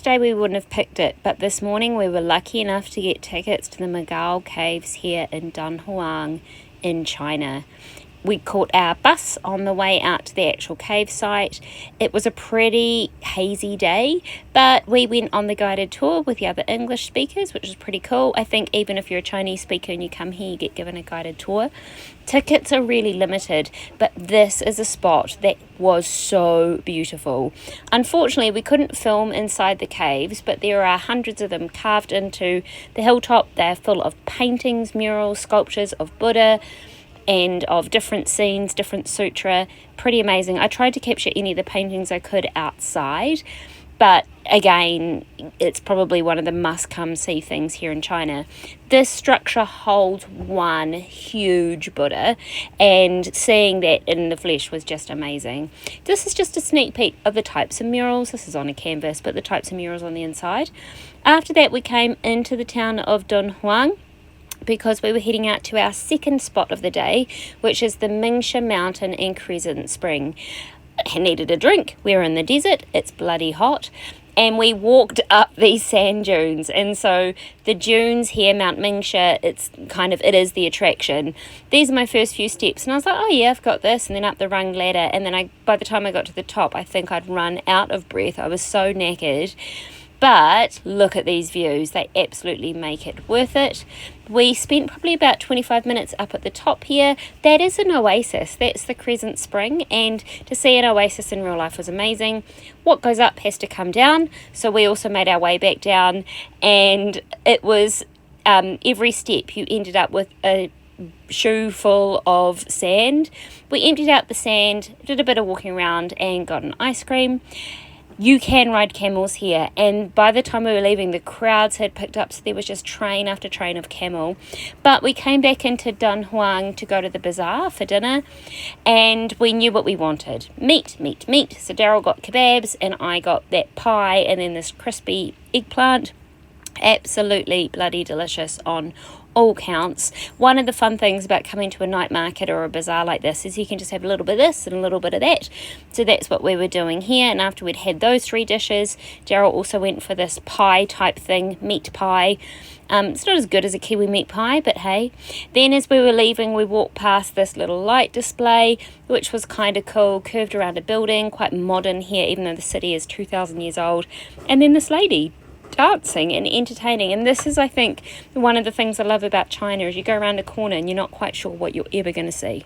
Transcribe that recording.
Day we wouldn't have picked it, but this morning we were lucky enough to get tickets to the Mogao Caves here in Dunhuang in China. We caught our bus on the way out to the actual cave site. It was a pretty hazy day, but we went on the guided tour with the other English speakers, which was pretty cool. I think even if you're a Chinese speaker and you come here, you get given a guided tour. Tickets are really limited, but this is a spot that was so beautiful. Unfortunately, we couldn't film inside the caves, but there are hundreds of them carved into the hilltop. They're full of paintings, murals, sculptures of Buddha, and of different scenes, different sutra. Pretty amazing. I tried to capture any of the paintings I could outside, but again, it's probably one of the must-come-see things here in China. This structure holds one huge Buddha, and seeing that in the flesh was just amazing. This is just a sneak peek of the types of murals. This is on a canvas, but the types of murals on the inside. After that, we came into the town of Dunhuang, because we were heading out to our second spot of the day, which is the Mingsha Mountain and Crescent Spring. I needed a drink. We're in the desert. It's bloody hot. And we walked up these sand dunes. And so the dunes here, Mount Mingsha, it is the attraction. These are my first few steps. And I was like, oh yeah, I've got this. And then up the rung ladder. And then by the time I got to the top, I think I'd run out of breath. I was so knackered. But look at these views. They absolutely make it worth it. We spent probably about 25 minutes up at the top here. That is an oasis. That's the Crescent Spring. And to see an oasis in real life was amazing. What goes up has to come down. So we also made our way back down. And it was every step you ended up with a shoe full of sand. We emptied out the sand, did a bit of walking around and got an ice cream. You can ride camels here, and by the time we were leaving, the crowds had picked up, so there was just train after train of camel. But we came back into Dunhuang to go to the bazaar for dinner, and we knew what we wanted. Meat. So Daryl got kebabs, and I got that pie, and then this crispy eggplant. Absolutely bloody delicious on all counts. One of the fun things about coming to a night market or a bazaar like this is you can just have a little bit of this and a little bit of that. So that's what we were doing here. And after we'd had those three dishes, Daryl also went for this pie type thing, meat pie. It's not as good as a Kiwi meat pie, but hey. Then as we were leaving, we walked past this little light display, which was kind of cool, curved around a building, quite modern here, even though the city is 2,000 years old. And then this lady dancing and entertaining, and this is, I think, one of the things I love about China is you go around a corner and you're not quite sure what you're ever going to see.